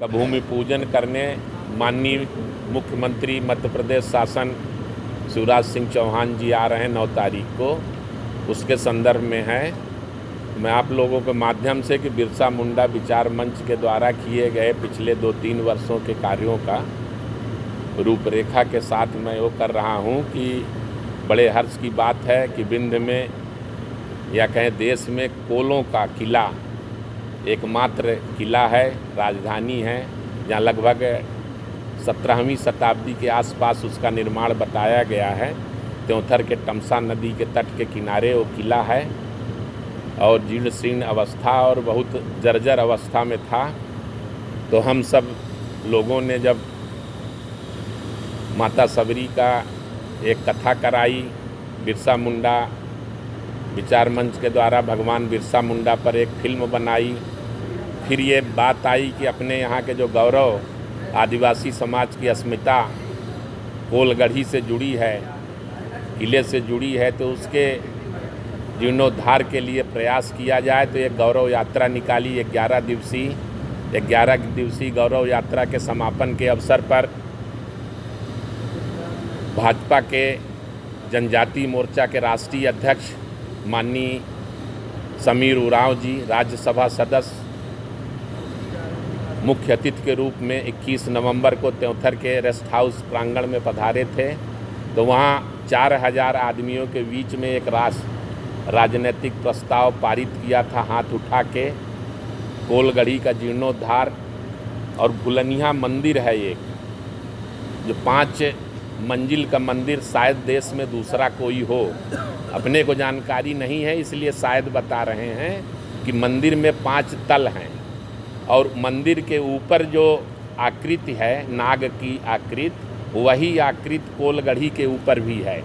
का भूमि पूजन करने माननीय मुख्यमंत्री मध्य प्रदेश शासन शिवराज सिंह चौहान जी आ रहे हैं 9 तारीख को। उसके संदर्भ में है मैं आप लोगों के माध्यम से कि बिरसा मुंडा विचार मंच के द्वारा किए गए पिछले 2-3 वर्षों के कार्यों का रूपरेखा के साथ मैं वो कर रहा हूँ कि बड़े हर्ष की बात है कि विंध्य में या कहें देश में कोलों का किला एकमात्र किला है, राजधानी है, जहाँ लगभग 17वीं शताब्दी के आसपास उसका निर्माण बताया गया है। त्योंथर के तमसा नदी के तट के किनारे वो किला है और जीर्ण शीर्ण अवस्था और बहुत जर्जर अवस्था में था। तो हम सब लोगों ने जब माता सबरी का एक कथा कराई, बिरसा मुंडा विचार मंच के द्वारा भगवान बिरसा मुंडा पर एक फिल्म बनाई, फिर ये बात आई कि अपने यहाँ के जो गौरव आदिवासी समाज की अस्मिता कोलगढ़ी से जुड़ी है, किले से जुड़ी है, तो उसके जीर्णोद्धार के लिए प्रयास किया जाए। तो एक गौरव यात्रा निकाली 11 दिवसीय गौरव यात्रा के समापन के अवसर पर भाजपा के जनजातीय मोर्चा के राष्ट्रीय अध्यक्ष माननीय समीर उरांव जी, राज्यसभा सदस्य, मुख्य अतिथि के रूप में 21 नवंबर को त्योंथर के रेस्ट हाउस प्रांगण में पधारे थे। तो वहाँ 4000 आदमियों के बीच में एक राजनीतिक प्रस्ताव पारित किया था, हाथ उठा के कोलगढ़ी का जीर्णोद्धार। और भुलनिया मंदिर है एक, जो 5 मंजिल का मंदिर, शायद देश में दूसरा कोई हो, अपने को जानकारी नहीं है, इसलिए शायद बता रहे हैं कि मंदिर में 5 तल हैं और मंदिर के ऊपर जो आकृति है नाग की आकृति, वही आकृति कोलगढ़ी के ऊपर भी है।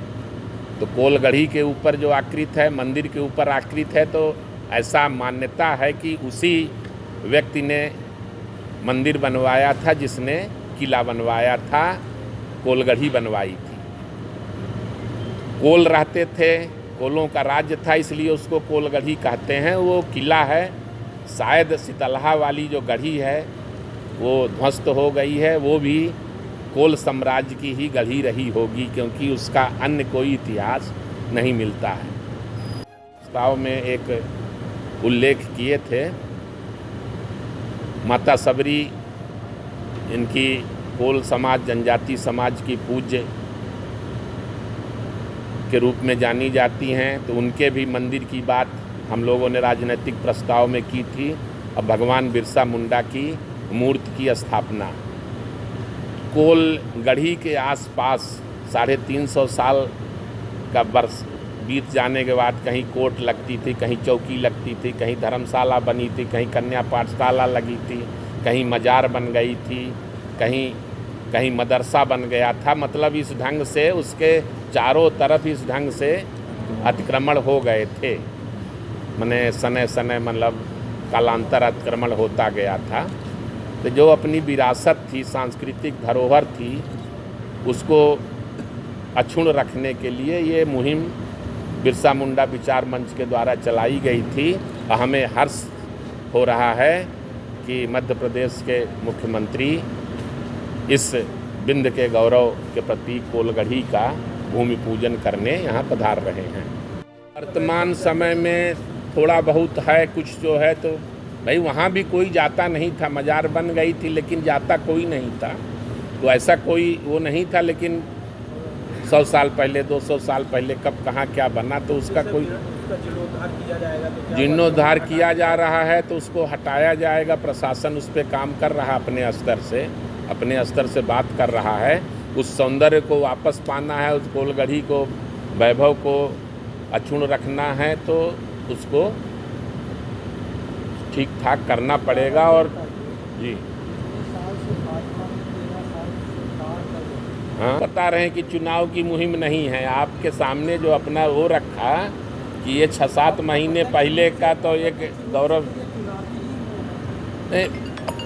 तो कोलगढ़ी के ऊपर जो आकृति है, मंदिर के ऊपर आकृति है, तो ऐसा मान्यता है कि उसी व्यक्ति ने मंदिर बनवाया था जिसने किला बनवाया था, कोलगढ़ी बनवाई थी। कोल रहते थे, कोलों का राज्य था, इसलिए उसको कोलगढ़ी कहते हैं। वो किला है, शायद शीतलहा वाली जो गढ़ी है वो ध्वस्त हो गई है, वो भी कोल साम्राज्य की ही गढ़ी रही होगी, क्योंकि उसका अन्य कोई इतिहास नहीं मिलता है। प्रस्ताव में एक उल्लेख किए थे, माता सबरी इनकी कोल समाज जनजाति समाज की पूज्य के रूप में जानी जाती हैं। तो उनके भी मंदिर की बात हम लोगों ने राजनीतिक प्रस्ताव में की थी। अब भगवान बिरसा मुंडा की मूर्ति की स्थापना कोलगढ़ी के आसपास 350 साल का वर्ष बीत जाने के बाद कहीं कोर्ट लगती थी, कहीं चौकी लगती थी, कहीं धर्मशाला बनी थी, कहीं कन्या पाठशाला लगी थी, कहीं मजार बन गई थी, कहीं मदरसा बन गया था। मतलब इस ढंग से उसके चारों तरफ इस ढंग से अतिक्रमण हो गए थे, मने सने मतलब कालांतर अतिक्रमण होता गया था। तो जो अपनी विरासत थी, सांस्कृतिक धरोहर थी, उसको अक्षुण्ण रखने के लिए ये मुहिम बिरसा मुंडा विचार मंच के द्वारा चलाई गई थी। और हमें हर्ष हो रहा है कि मध्य प्रदेश के मुख्यमंत्री इस विंध्य के गौरव के प्रतीक कोलगढ़ी का भूमि पूजन करने यहाँ पधार रहे हैं। वर्तमान समय में थोड़ा बहुत है, कुछ जो है, तो भाई वहाँ भी कोई जाता नहीं था, मजार बन गई थी लेकिन जाता कोई नहीं था। तो ऐसा कोई वो नहीं था, लेकिन 100 साल पहले 200 साल पहले कब कहाँ क्या बना, तो उसका कोई जीर्णोद्धार किया जा रहा है, तो उसको हटाया जाएगा। प्रशासन उस पर काम कर रहा है, अपने स्तर से बात कर रहा है। उस सौंदर्य को वापस पाना है, उस कोलगढ़ी को, वैभव को अक्षुण्ण रखना है, तो उसको ठीक ठाक करना पड़ेगा। और जी हाँ, बता रहे हैं कि चुनाव की मुहिम नहीं है। आपके सामने जो अपना वो रखा कि ये 6-7 महीने पहले का तो एक गौरव,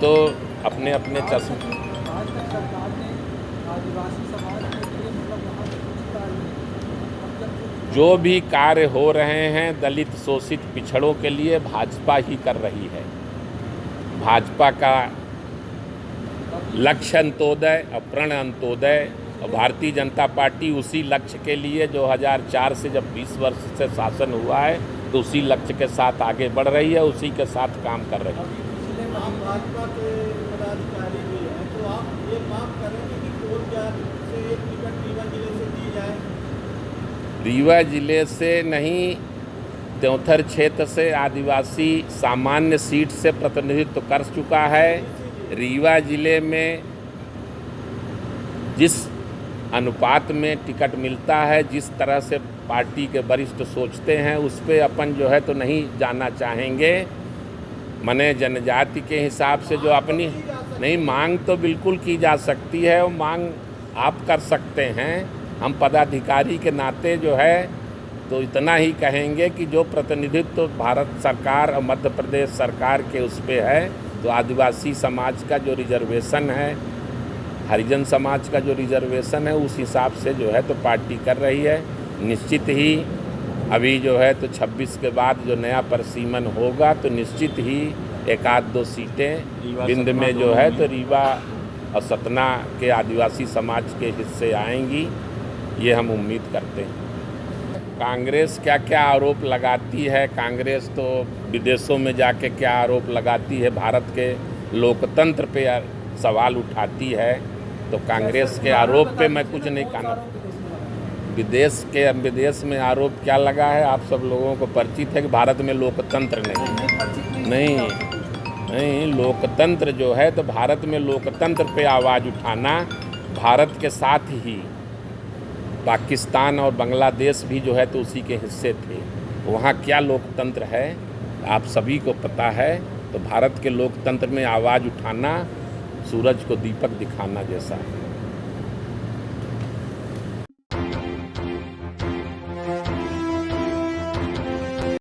तो अपने चश्मे जो भी कार्य हो रहे हैं दलित शोषित पिछड़ों के लिए भाजपा ही कर रही है। भाजपा का लक्ष्य अंत्योदय और प्रण अंत्योदय, और भारतीय जनता पार्टी उसी लक्ष्य के लिए 2004 से जब 20 वर्ष से शासन हुआ है तो उसी लक्ष्य के साथ आगे बढ़ रही है, उसी के साथ काम कर रही है। आप भाजपा के पदाधिकारी भी हैं, तो आप ये मांग करेंगे कि कोलजात से एक टिकट रीवा जिले से दी जाए? रीवा जिले से नहीं, त्योंथर क्षेत्र से आदिवासी सामान्य सीट से प्रतिनिधित्व कर चुका है। रीवा जिले में जिस अनुपात में टिकट मिलता है, जिस तरह से पार्टी के वरिष्ठ सोचते हैं, उस पर अपन जो है तो नहीं जाना चाहेंगे। मने जनजाति के हिसाब से जो अपनी नहीं, मांग तो बिल्कुल की जा सकती है, वो मांग आप कर सकते हैं। हम पदाधिकारी के नाते जो है तो इतना ही कहेंगे कि जो प्रतिनिधित्व भारत सरकार और मध्य प्रदेश सरकार के उस पर है, तो आदिवासी समाज का जो रिजर्वेशन है, हरिजन समाज का जो रिजर्वेशन है, उस हिसाब से जो है तो पार्टी कर रही है। निश्चित ही अभी जो है तो 26 के बाद जो नया परिसीमन होगा तो निश्चित ही एक आध दो सीटें बिंद में जो है तो रीवा और सतना के आदिवासी समाज के हिस्से आएंगी, ये हम उम्मीद करते हैं। कांग्रेस क्या क्या आरोप लगाती है, कांग्रेस तो विदेशों में जाके क्या आरोप लगाती है, भारत के लोकतंत्र पे सवाल उठाती है, तो कांग्रेस के आरोप पे मैं कुछ नहीं कहना। विदेश में आरोप क्या लगा है, आप सब लोगों को परिचित है कि भारत में लोकतंत्र नहीं, लोकतंत्र जो है तो भारत में लोकतंत्र पे आवाज़ उठाना, भारत के साथ ही पाकिस्तान और बांग्लादेश भी जो है तो उसी के हिस्से थे, वहाँ क्या लोकतंत्र है आप सभी को पता है। तो भारत के लोकतंत्र में आवाज़ उठाना सूरज को दीपक दिखाना जैसा है।